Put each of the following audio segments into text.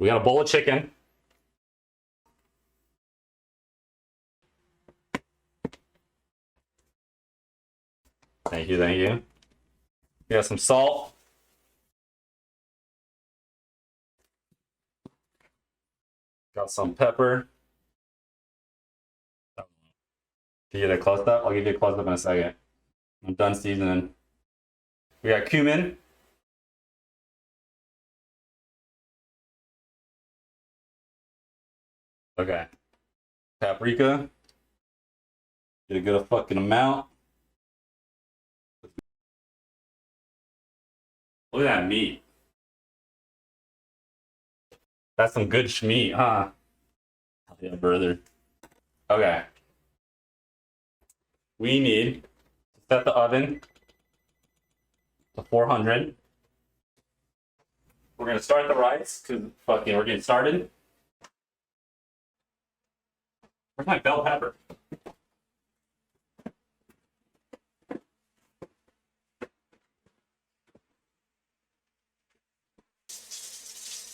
We got a bowl of chicken. Thank you, thank you. We got some salt. Got some pepper. Can you get a close up? I'll give you a close up in a second. I'm done seasoning. We got cumin. Okay. Paprika. Get a good fucking amount. Look at that meat. That's some good meat, huh? Yeah, brother. Okay. We need to set the oven to 400. We're gonna start the rice because fucking we're getting started. Where's my bell pepper?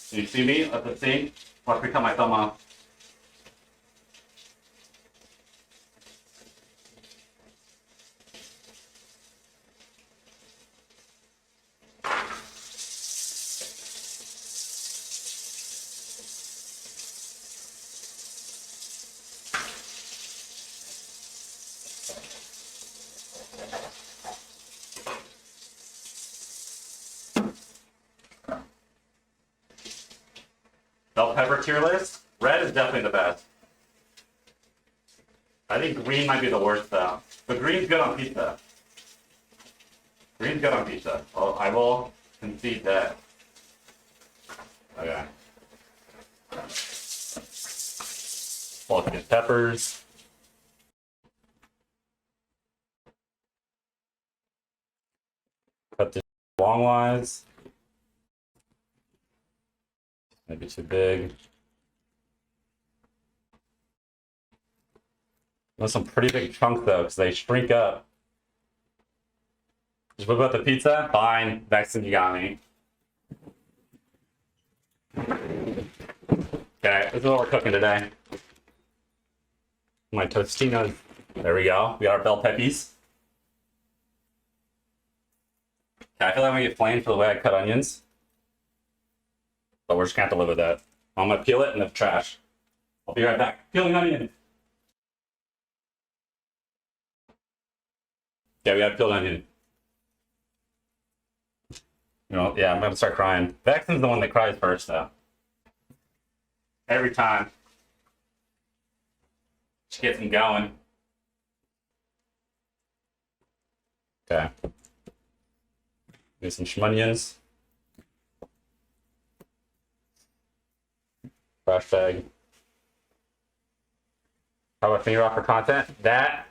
Do you see me at the sink? Watch me cut my thumb off. Bell pepper tier list. Red is definitely the best. I think green might be the worst though. But green's good on pizza. Green's good on pizza. Oh, I will concede that. Okay. Fucking peppers. Cut this longwise. Maybe too big. Those some pretty big chunks though, because they shrink up. Just whip out the pizza? Fine. Vexen, you got me. Okay, this is what we're cooking today. My Tostinos. There we go. We got our bell peppies. Okay, I feel like I'm gonna get flamed for the way I cut onions. But we're just gonna have to live with that. I'm gonna peel it and it's trash. I'll be right back. Peeling onion. Yeah, we got peeled onion. You know, yeah, I'm gonna start crying. Vexen's the one that cries first, though. Every time. She gets him going. Okay. Get some schmunions. Trash bag. How about finger off for content? That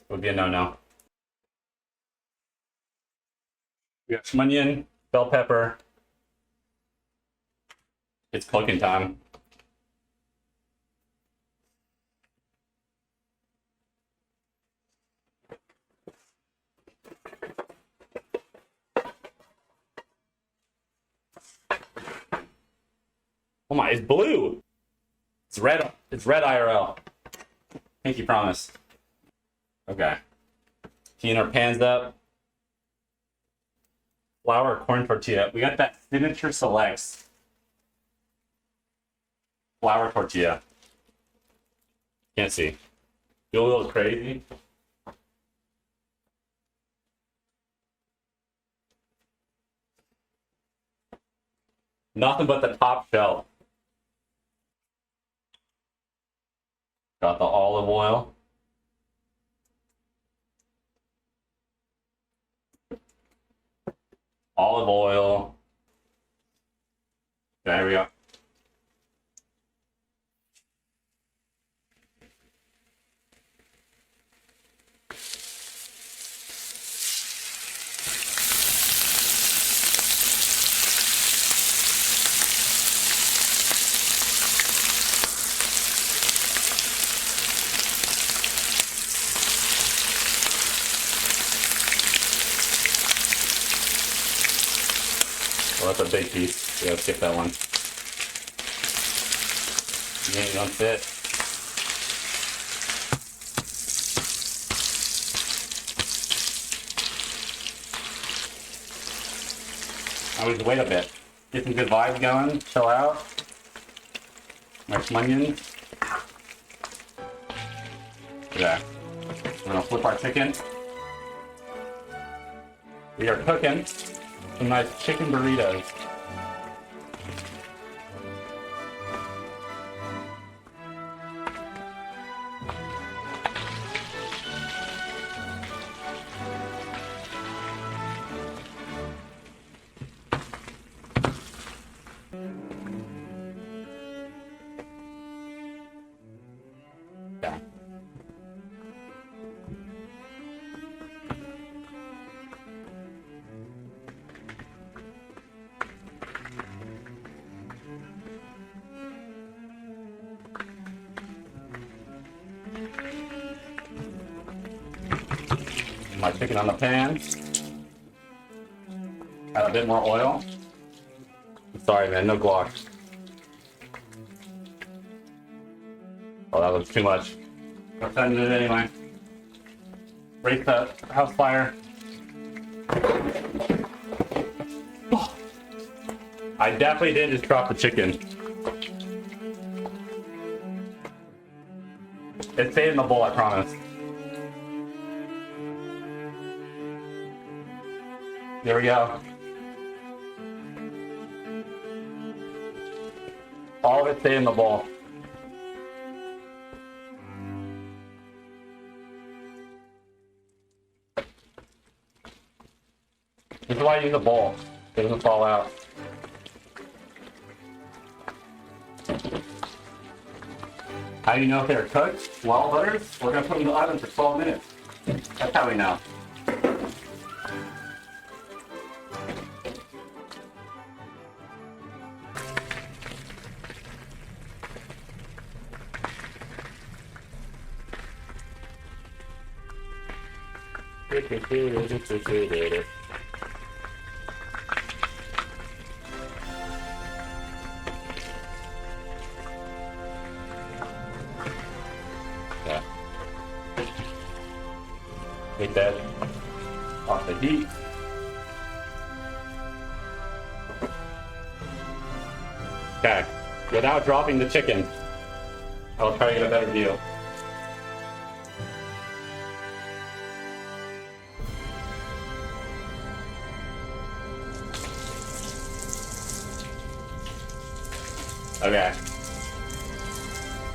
would be a no-no. We got schmunion, bell pepper. It's cooking time. Oh my, it's blue. It's red. It's red IRL. Pinky promise. Okay. Heating our pans up. Flour, corn tortilla. We got that Signature Selects flour tortilla. Can't see. Feel a little crazy. Nothing but the top shelf. Got the olive oil. Olive oil. There we go. Well, that's a big piece. Yeah, skip that one. Yeah, you don't fit. I would wait a bit. Get some good vibes going, chill out. Make some onions. Yeah. We're gonna flip our chicken. We are cooking some nice chicken burritos. Yeah. My chicken on the pan. Add a bit more oil. Sorry, man, no guac. Oh, that was too much. We're sending it anyway. Raise the house fire. Oh. I definitely did just drop the chicken. It stayed in the bowl, I promise. There we go. All of it stayed in the bowl. This is why I use a bowl. It doesn't fall out. How do you know if they're cooked? Well, butters, we're gonna put them in the oven for 12 minutes. That's how we know. Yeah. Take that off the heat. Okay. Without dropping the chicken, I'll try to get a better view. Okay.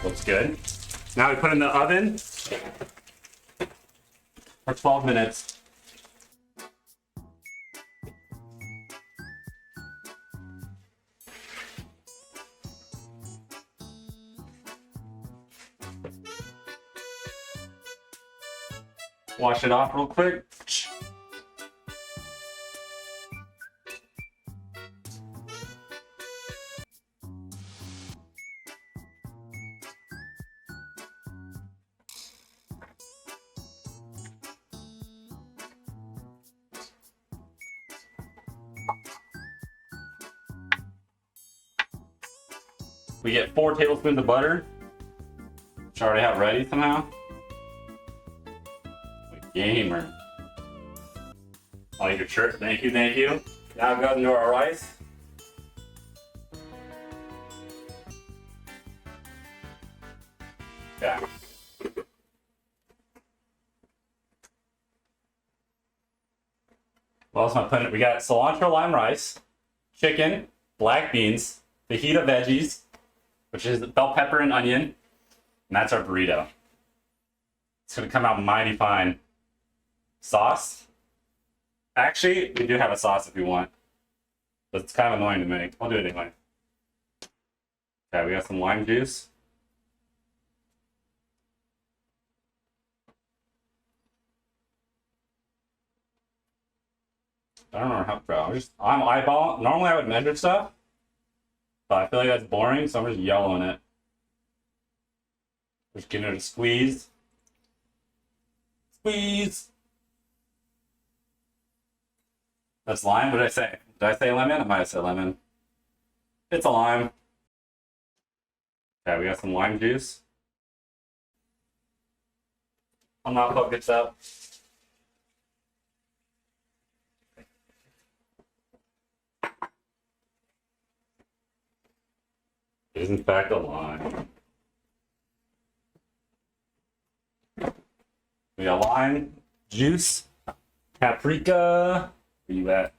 Looks good. Now we put it in the oven for 12 minutes. Wash it off real quick. We get 4 tablespoons of butter, which I already have ready somehow. Gamer. I'll eat your shirt. Thank you, thank you. Now it goes into our rice. Okay. What else am I putting it? We got cilantro lime rice, chicken, black beans, fajita veggies, which is bell pepper and onion, and that's our burrito. It's gonna come out mighty fine. Sauce. Actually, we do have a sauce if you want, but it's kind of annoying to make. I'll do it anyway. Okay, we got some lime juice. I don't know how, bro. I'm eyeballing. Normally I would measure stuff, but I feel like that's boring, so I'm just yelling it. Just giving it a squeeze. Squeeze. That's lime. What did I say? Did I say lemon? I might have said lemon. It's a lime. Okay, we got some lime juice. I'm not focused up. It is in fact a lime. We got lime juice, paprika. Where you at?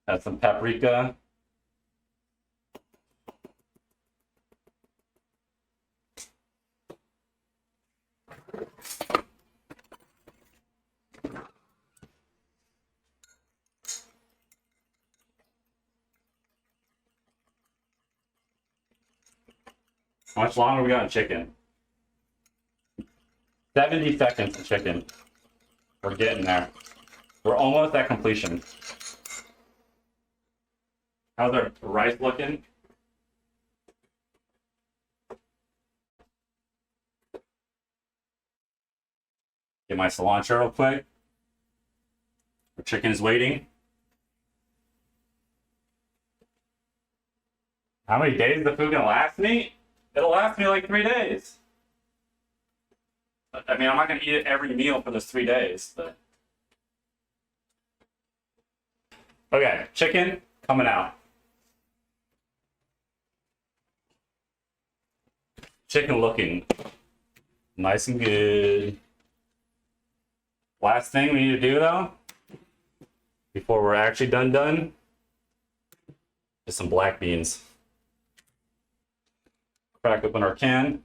Add some paprika. How much longer we got in chicken? 70 seconds of chicken. We're getting there. We're almost at completion. How's our rice looking? Get my cilantro real quick. Our chicken is waiting. How many days is the food gonna last me? It'll last me like 3 days. I mean, I'm not gonna eat it every meal for those 3 days, but. Okay, chicken coming out. Chicken looking nice and good. Last thing we need to do though, before we're actually done, is some black beans. Crack open our can.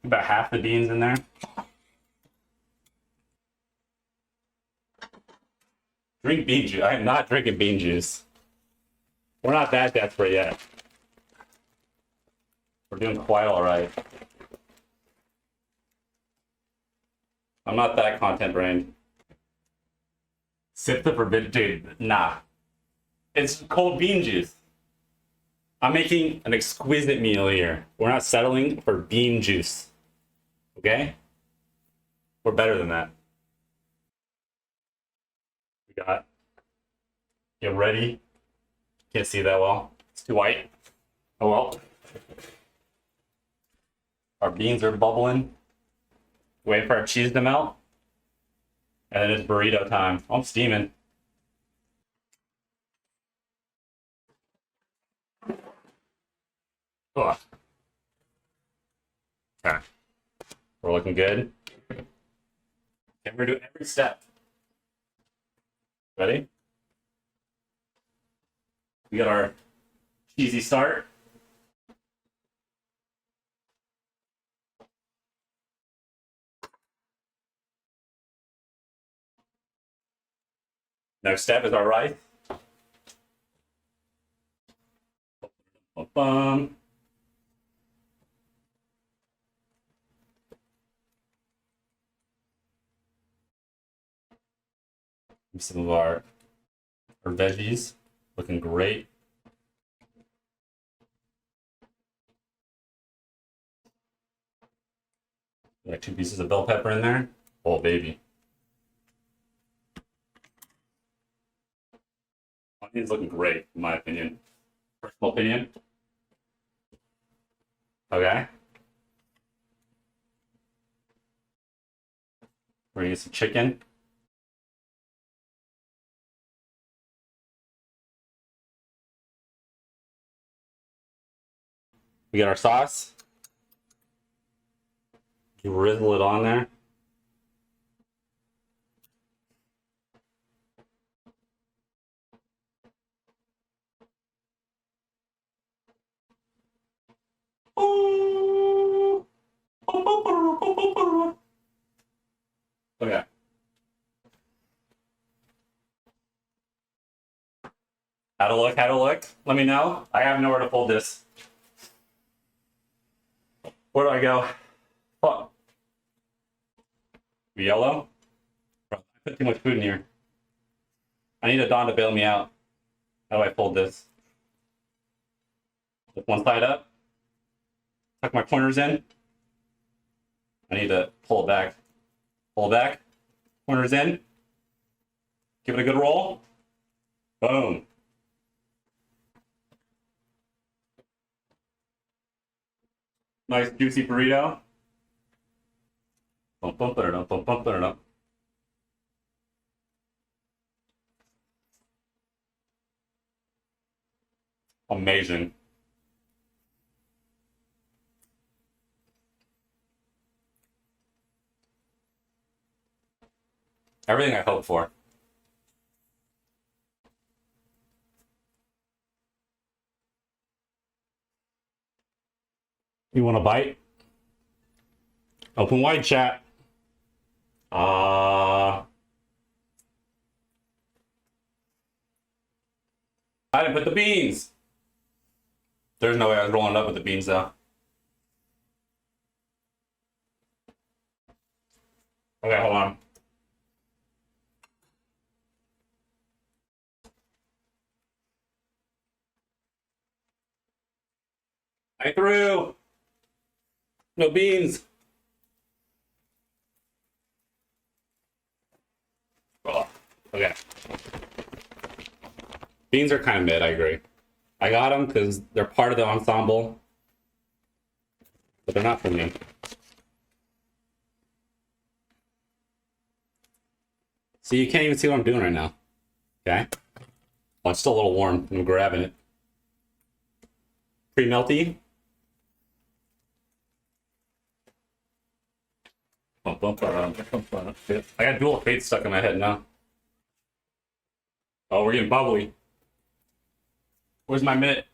About half the beans in there. Drink bean juice. I am not drinking bean juice. We're not that desperate yet. We're doing quite all right. I'm not that content brained. Sip the forbidden, dude. Nah. It's cold bean juice. I'm making an exquisite meal here. We're not settling for bean juice. Okay? We're better than that. We got. Get ready. Can't see that well. It's too white. Oh well. Our beans are bubbling. Waiting for our cheese to melt. And then it's burrito time. I'm steaming. Ugh. Okay. We're looking good. Okay, we're gonna do every step. Ready? We got our cheesy start. Next step is our rice. Bum. Some of our veggies looking great. Got 2 pieces of bell pepper in there. Oh baby. Onion's looking great, in my opinion. Personal opinion. Okay. We're gonna use some chicken. We got our sauce. Drizzle it on there. Okay. How to look, how to look? Let me know. I have nowhere to fold this. Where do I go? Fuck. Yellow? Bro, I put too much food in here. I need a Don to bail me out. How do I fold this? Lift one side up. Tuck my corners in. I need to pull it back. Pull it back. Corners in. Give it a good roll. Boom. Nice juicy burrito. Bump, bump, it up, bump, bump, it up. Amazing. Everything I hoped for. You want a bite? Open wide, chat. I didn't put the beans. There's no way I was rolling it up with the beans though. Okay, hold on. I threw. No beans. Oh, okay. Beans are kind of mid, I agree. I got them because they're part of the ensemble, but they're not for me. See, you can't even see what I'm doing right now. Okay? Well, it's still a little warm. I'm grabbing it. Pre-melty. I got dual fate stuck in my head now. Oh, we're getting bubbly. Where's my mitt?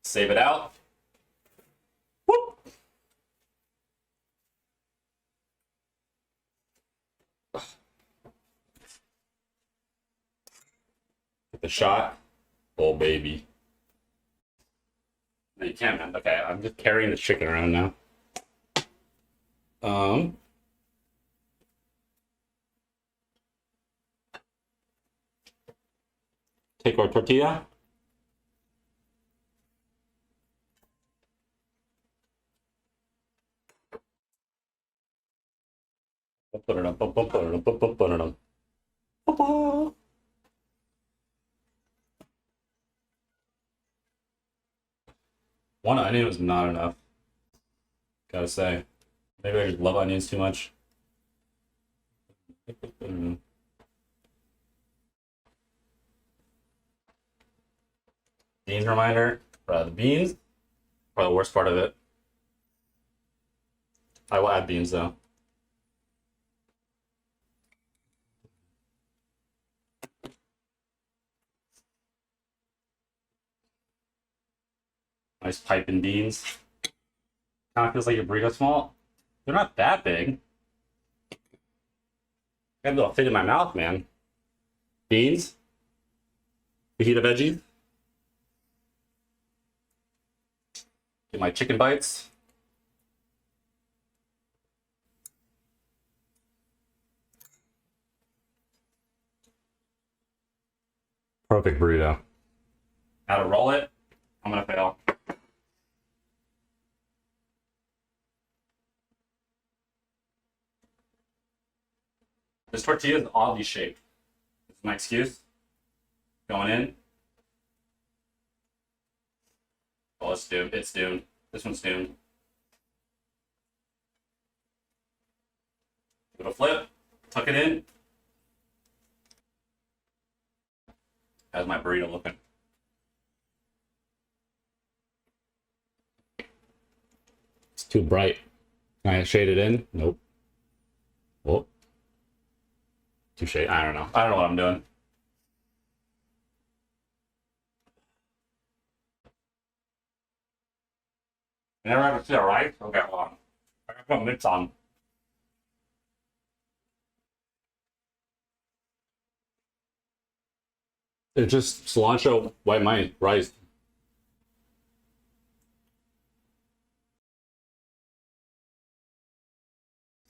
Save it out. Whoop. Get the shot. Oh, baby. No, you can't, man. Okay, I'm just carrying the chicken around now. Take our tortilla. One onion was not enough. Gotta say. Maybe I just love onions too much. Beans reminder. The beans are the worst part of it. I will add beans though. Nice piping beans. Kind of feels like your burrito small. They're not that big. Got a little fit in my mouth, man. Beans. Fajita veggies. Get my chicken bites. Perfect burrito. How to roll it? I'm gonna fail. This tortilla is oddly shaped. It's my excuse. Going in. Oh, it's doomed. It's doomed. This one's doomed. Give it a flip. Tuck it in. How's my burrito looking? It's too bright. Can I shade it in? Nope. Whoop. Too shade. I don't know. I don't know what I'm doing. You never have to see a rice? Okay, hold on. I gotta put mix on. It's just cilantro, white rice.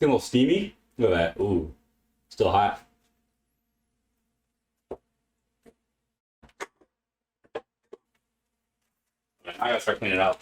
getting a little steamy. Look at that. Ooh, still hot. I gotta start cleaning it out.